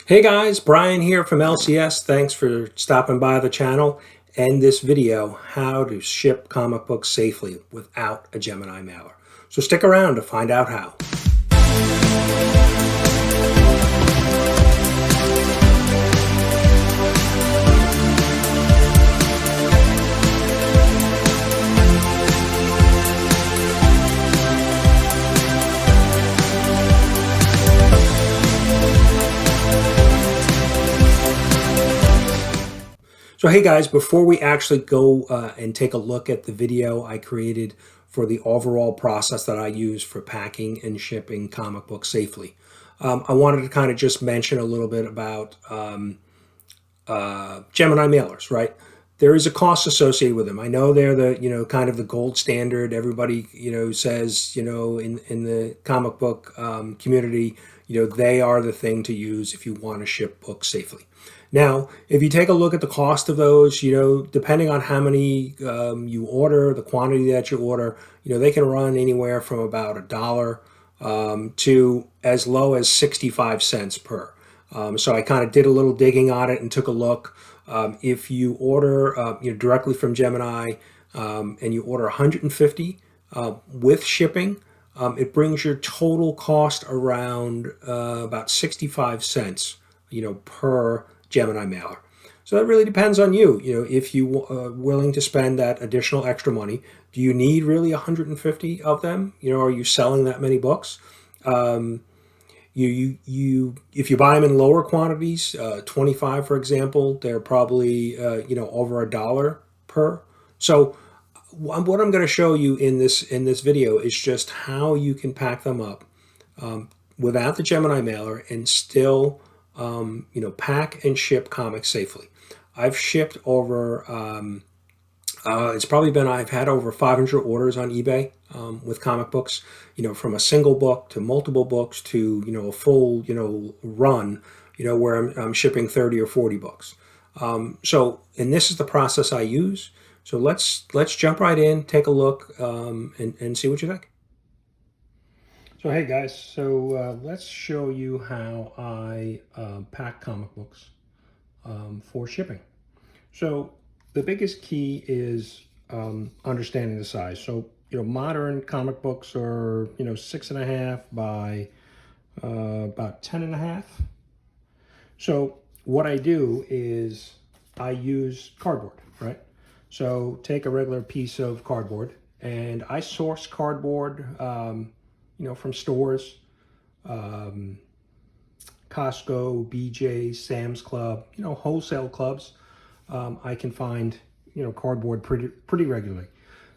Hey guys, Brian here from LCS. Thanks for stopping by the channel and this video, how to ship comic books safely without a Gemini mailer. So stick around to find out how. So hey guys, before we actually go and take a look at the video I created for the overall process that I use for packing and shipping comic books safely, I wanted to kind of just mention a little bit about Gemini mailers, right? There is a cost associated with them. I know they're the, kind of the gold standard. Everybody, says, in the comic book community, they are the thing to use if you want to ship books safely. Now, if you take a look at the cost of those, depending on how many you order, the quantity that you order, they can run anywhere from about $1 to as low as 65 cents per. So I kind of did a little digging on it and took a look. If you order directly from Gemini and you order 150 with shipping, it brings your total cost around about 65 cents, per Gemini mailer. So that really depends on you. If you are willing to spend that additional extra money, do you need really 150 of them? Are you selling that many books? If you buy them in lower quantities, 25 for example, they're probably over $1 per. So what I'm going to show you in this video is just how you can pack them up without the Gemini mailer and still pack and ship comics safely. I've shipped over I've had over 500 orders on eBay with comic books, from a single book to multiple books to, a full, run, where I'm shipping 30 or 40 books. And this is the process I use. So let's jump right in, take a look, and see what you think. So hey guys, let's show you how I pack comic books for shipping. So the biggest key is understanding the size. So modern comic books are 6.5 by about 10.5. So what I do is I use cardboard, right? So take a regular piece of cardboard, and I source cardboard from stores, Costco, BJ, Sam's Club, wholesale clubs. I can find, cardboard pretty regularly.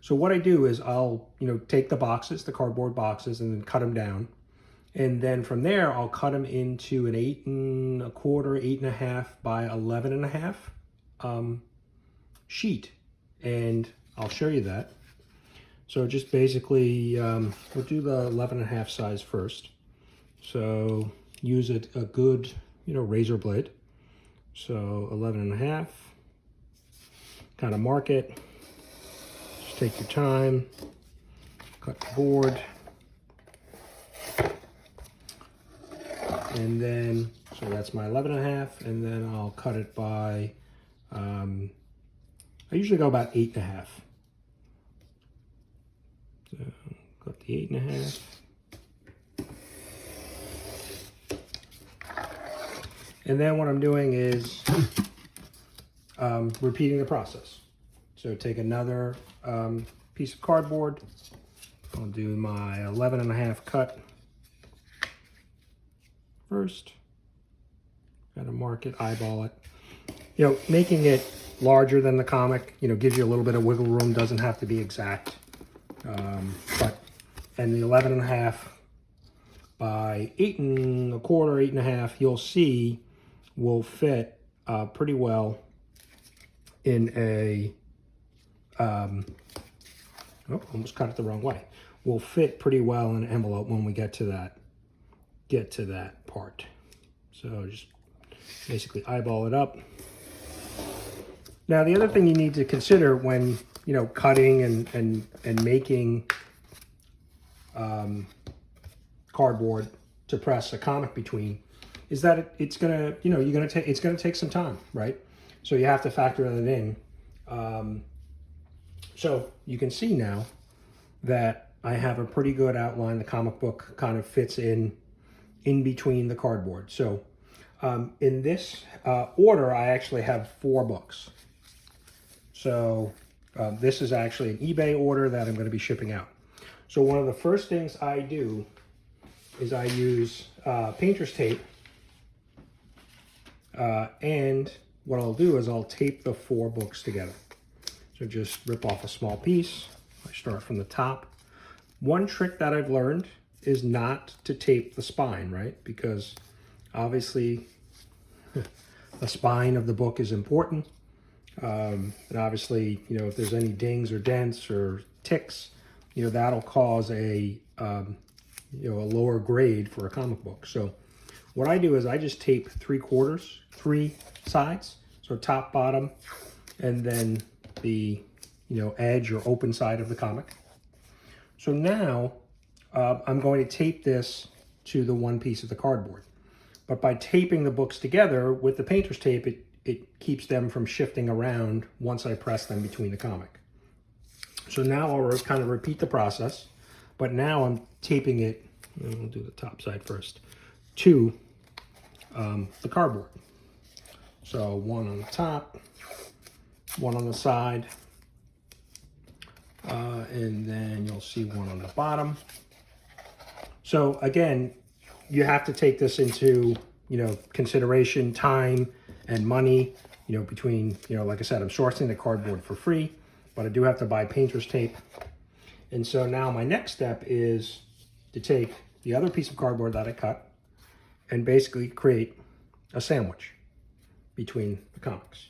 So what I do is I'll, take the boxes, the cardboard boxes, and then cut them down. And then from there, I'll cut them into an 8 1/4, 8.5 by 11.5 sheet. And I'll show you that. So just basically, we'll do the 11.5 size first. So use a good, razor blade. So 11.5, kind of mark it. Just take your time, cut the board. And then, so that's my 11.5, and then I'll cut it by, I usually go about 8.5. So got the 8.5. And then what I'm doing is repeating the process. So take another piece of cardboard. I'll do my 11.5 cut first. Gotta mark it, eyeball it. Making it larger than the comic, gives you a little bit of wiggle room, doesn't have to be exact. And the 11.5 by 8 1/4, 8.5, you'll see will fit pretty well in a, almost cut it the wrong way. Will fit pretty well in an envelope when we get to that part. So just basically eyeball it up. Now the other thing you need to consider when cutting and making cardboard to press a comic between is that it's gonna, it's gonna take some time, right? So you have to factor that in. So you can see now that I have a pretty good outline. The comic book kind of fits in between the cardboard. So in this order, I actually have 4 books. So this is actually an eBay order that I'm going to be shipping out. So one of the first things I do is I use painter's tape. And what I'll do is I'll tape the 4 books together. So just rip off a small piece. I start from the top. One trick that I've learned is not to tape the spine, right? Because obviously the spine of the book is important. And obviously, if there's any dings or dents or ticks, that'll cause a lower grade for a comic book. So what I do is I just tape 3/4, 3 sides, so top, bottom, and then the edge or open side of the comic. So now I'm going to tape this to the one piece of the cardboard. But by taping the books together with the painter's tape, it keeps them from shifting around once I press them between the comic. So now I'll kind of repeat the process, but now I'm taping it, we'll do the top side first, to the cardboard. So one on the top, one on the side, and then you'll see one on the bottom. So again, you have to take this into consideration, time and money, between, like I said, I'm sourcing the cardboard for free, but I do have to buy painter's tape. And so now my next step is to take the other piece of cardboard that I cut and basically create a sandwich between the comics.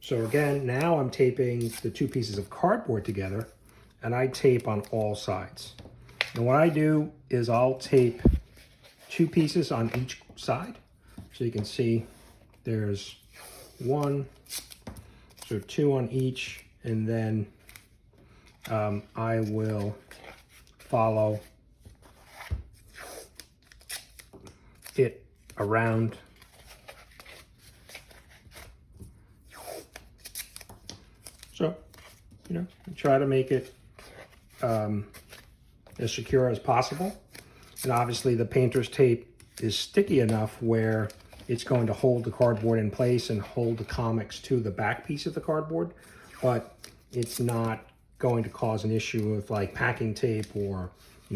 So again, now I'm taping the 2 pieces of cardboard together, and I tape on all sides. And what I do is I'll tape 2 pieces on each side. So you can see there's 1, so 2 on each, and then I will follow it around. So, try to make it as secure as possible. And obviously the painter's tape is sticky enough where it's going to hold the cardboard in place and hold the comics to the back piece of the cardboard, but it's not going to cause an issue with like packing tape or,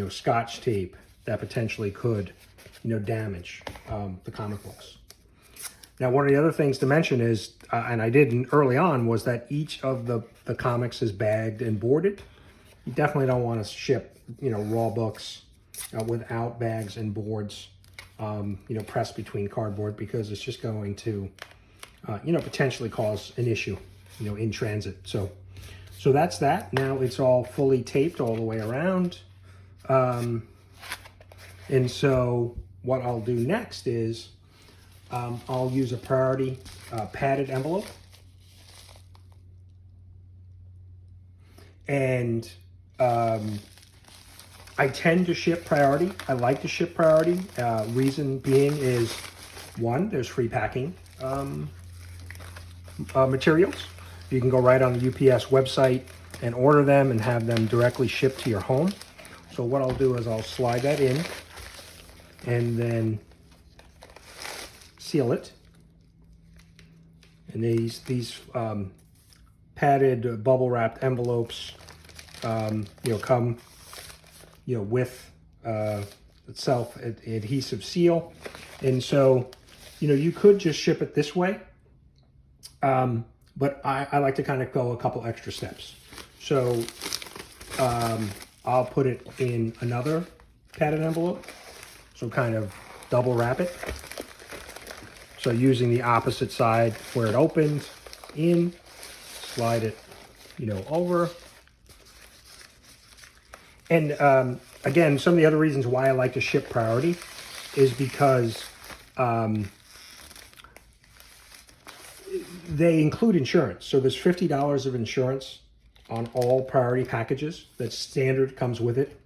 Scotch tape that potentially could, damage the comic books. Now, one of the other things to mention is, and I did early on, was that each of the comics is bagged and boarded. You definitely don't want to ship, raw books without bags and boards, pressed between cardboard, because it's just going to, potentially cause an issue, in transit. So that's that. Now it's all fully taped all the way around. And so what I'll do next is I'll use a priority padded envelope. And I tend to ship priority. I like to ship priority. Reason being is, 1, there's free packing materials. You can go right on the UPS website and order them and have them directly shipped to your home. So what I'll do is I'll slide that in and then seal it. And these padded bubble wrapped envelopes, come, with itself adhesive seal. And so, you could just ship it this way. But I like to kind of go a couple extra steps. So I'll put it in another padded envelope. So kind of double wrap it. So using the opposite side where it opened in, slide it, over. And again, some of the other reasons why I like to ship priority is because they include insurance. So there's $50 of insurance on all priority packages. That's standard, comes with it.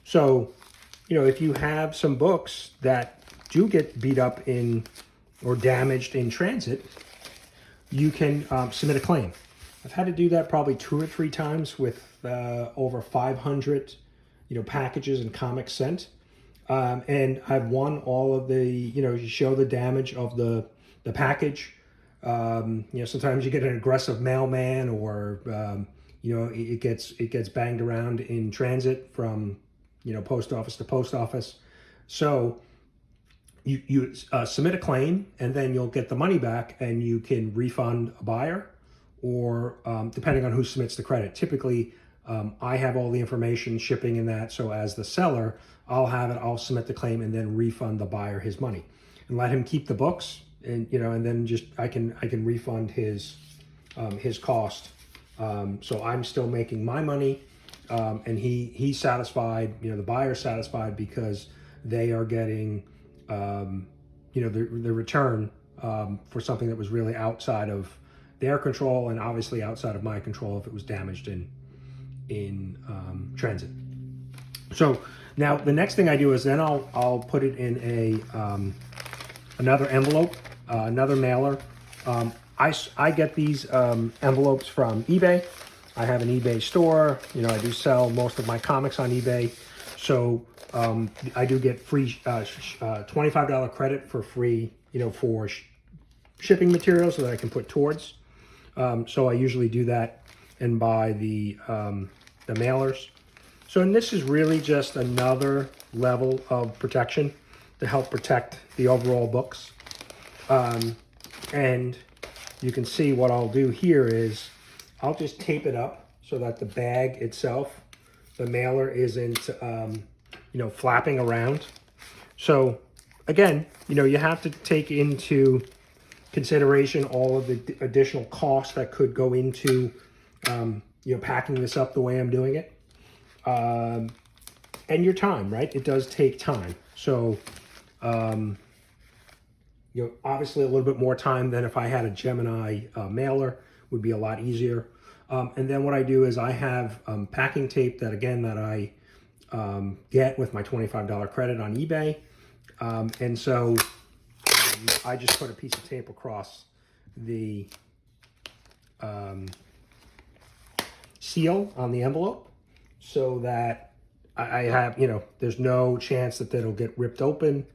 So, if you have some books that do get beat up in or damaged in transit, you can submit a claim. I've had to do that probably 2 or 3 times with over 500, packages and comics sent. And I've won all of the, you show the damage of the package. Sometimes you get an aggressive mailman, or it gets banged around in transit from post office to post office. So you submit a claim, and then you'll get the money back, and you can refund a buyer, or depending on who submits the credit. Typically, I have all the information, shipping and that. So as the seller, I'll have it. I'll submit the claim and then refund the buyer his money, and let him keep the books. And and then just I can refund his cost. So I'm still making my money, and he's satisfied. The buyer's satisfied because they are getting the return for something that was really outside of their control, and obviously outside of my control if it was damaged in transit. So now the next thing I do is then I'll put it in a another envelope, another mailer. I get these envelopes from eBay. I have an eBay store. I do sell most of my comics on eBay. So I do get free $25 credit for free, for shipping materials that I can put towards. So I usually do that and buy the mailers. So, and this is really just another level of protection to help protect the overall books. And you can see what I'll do here is I'll just tape it up so that the bag itself, the mailer, isn't, flapping around. So again, you have to take into consideration all of the additional costs that could go into, packing this up the way I'm doing it. And your time, right? It does take time. So, obviously a little bit more time than if I had a Gemini mailer would be a lot easier. And then what I do is I have packing tape that I get with my $25 credit on eBay. And so I just put a piece of tape across the seal on the envelope so that I have, there's no chance that it'll get ripped open.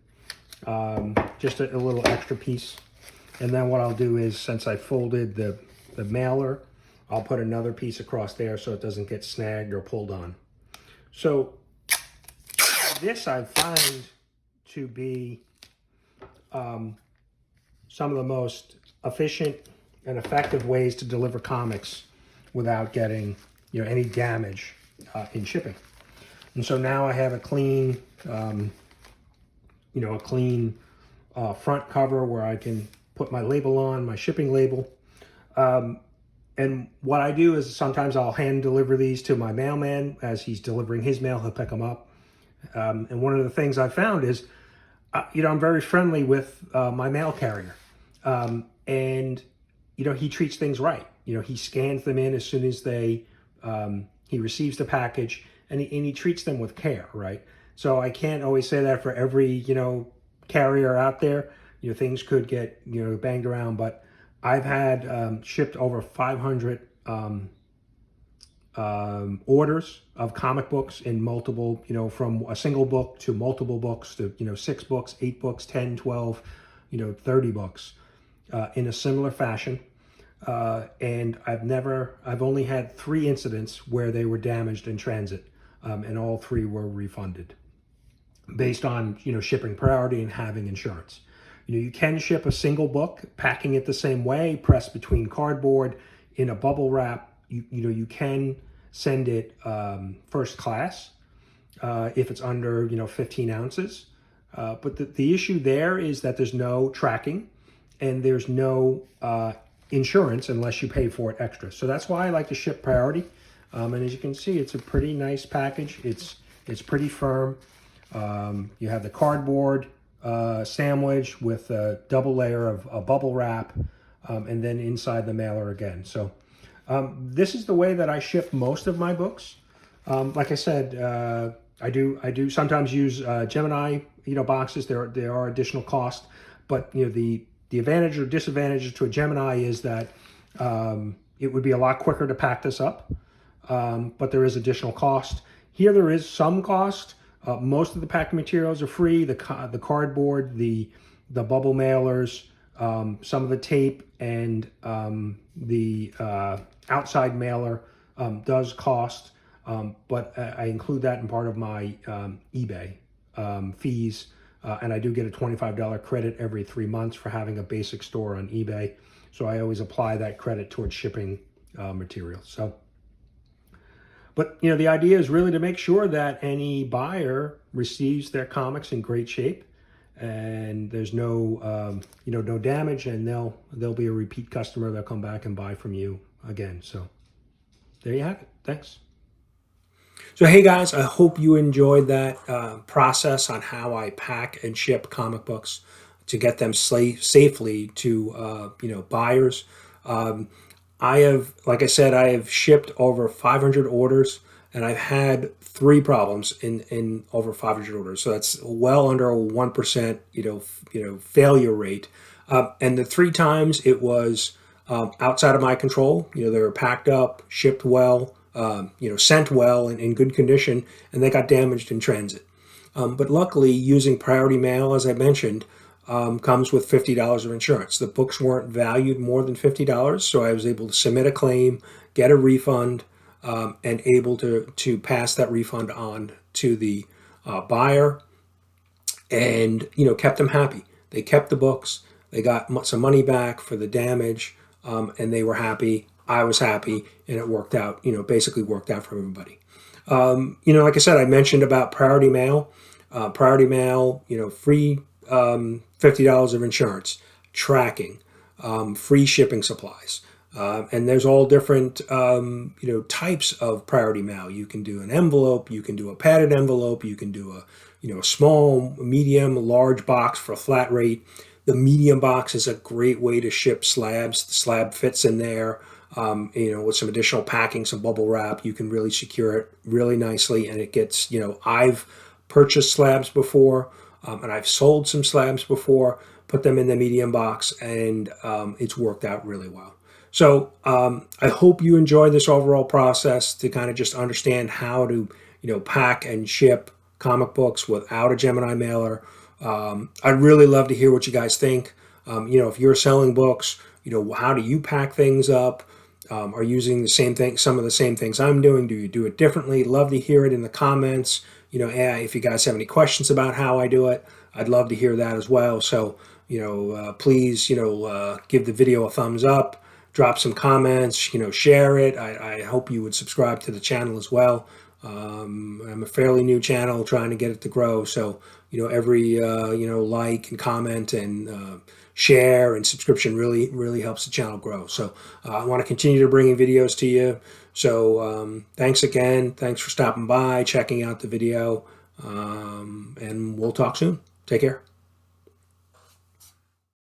Just a little extra piece. And then what I'll do is, since I folded the mailer, I'll put another piece across there so it doesn't get snagged or pulled on. So this I find to be some of the most efficient and effective ways to deliver comics without getting any damage in shipping. And so now I have a clean front cover where I can put my label on, my shipping label. And what I do is sometimes I'll hand deliver these to my mailman as he's delivering his mail. He'll pick them up. And one of the things I found is, I'm very friendly with my mail carrier. And he treats things right. He scans them in as soon as he receives the package, and he treats them with care, right? So I can't always say that for every, carrier out there. Things could get, banged around, but I've had shipped over 500 orders of comic books in multiple, from a single book to multiple books to, 6 books, 8 books, 10, 12, 30 books in a similar fashion. And I've only had 3 incidents where they were damaged in transit, and all 3 were refunded based on, shipping priority and having insurance. You can ship a single book, packing it the same way, pressed between cardboard in a bubble wrap. You can send it first class if it's under 15 ounces. But the issue there is that there's no tracking and there's no insurance unless you pay for it extra. So that's why I like to ship priority. And as you can see, it's a pretty nice package. It's pretty firm. You have the cardboard sandwich with a double layer of a bubble wrap, and then inside the mailer again. So this is the way that I ship most of my books. Like I said, I do sometimes use Gemini boxes, there are additional costs. But the advantage or disadvantage to a Gemini is that it would be a lot quicker to pack this up, but there is additional cost. Here there is some cost. Most of the packing materials are free. The cardboard, the bubble mailers, some of the tape, and the outside mailer does cost, but I include that in part of my eBay fees, and I do get a $25 credit every 3 months for having a basic store on eBay. So I always apply that credit towards shipping materials. So, but the idea is really to make sure that any buyer receives their comics in great shape, and there's no no damage, and they'll be a repeat customer. They'll come back and buy from you again. So there you have it. Thanks. So hey guys, I hope you enjoyed that process on how I pack and ship comic books to get them safely to buyers. I have, like I said, I have shipped over 500 orders, and I've had 3 problems in over 500 orders. So that's well under a 1% failure rate. And the 3 times it was outside of my control. They were packed up, shipped well, sent well and in good condition, and they got damaged in transit. But luckily, using priority mail, as I mentioned, comes with $50 of insurance. The books weren't valued more than $50, so I was able to submit a claim, get a refund, and able to pass that refund on to the buyer, and kept them happy. They kept the books. They got some money back for the damage, and they were happy. I was happy, and it worked out. Basically worked out for everybody. Like I said, I mentioned about priority mail. Priority mail, free $50 of insurance, tracking, free shipping supplies. And there's all different, types of priority mail. You can do an envelope, you can do a padded envelope, you can do a small, medium, large box for a flat rate. The medium box is a great way to ship slabs. The slab fits in there, with some additional packing, some bubble wrap. You can really secure it really nicely, and it gets, I've purchased slabs before, and I've sold some slabs before, put them in the medium box, and it's worked out really well. So I hope you enjoy this overall process to kind of just understand how to, pack and ship comic books without a Gemini mailer. I'd really love to hear what you guys think. If you're selling books, how do you pack things up? Are you using the same thing, some of the same things I'm doing? Do you do it differently? Love to hear it in the comments. If you guys have any questions about how I do it, I'd love to hear that as well. So, please, give the video a thumbs up, drop some comments, share it. I hope you would subscribe to the channel as well. I'm a fairly new channel, trying to get it to grow. So, every, like and comment and share and subscription really helps the channel grow. So I want to continue to bring in videos to you. So thanks again. Thanks for stopping by, checking out the video, and we'll talk soon. Take care.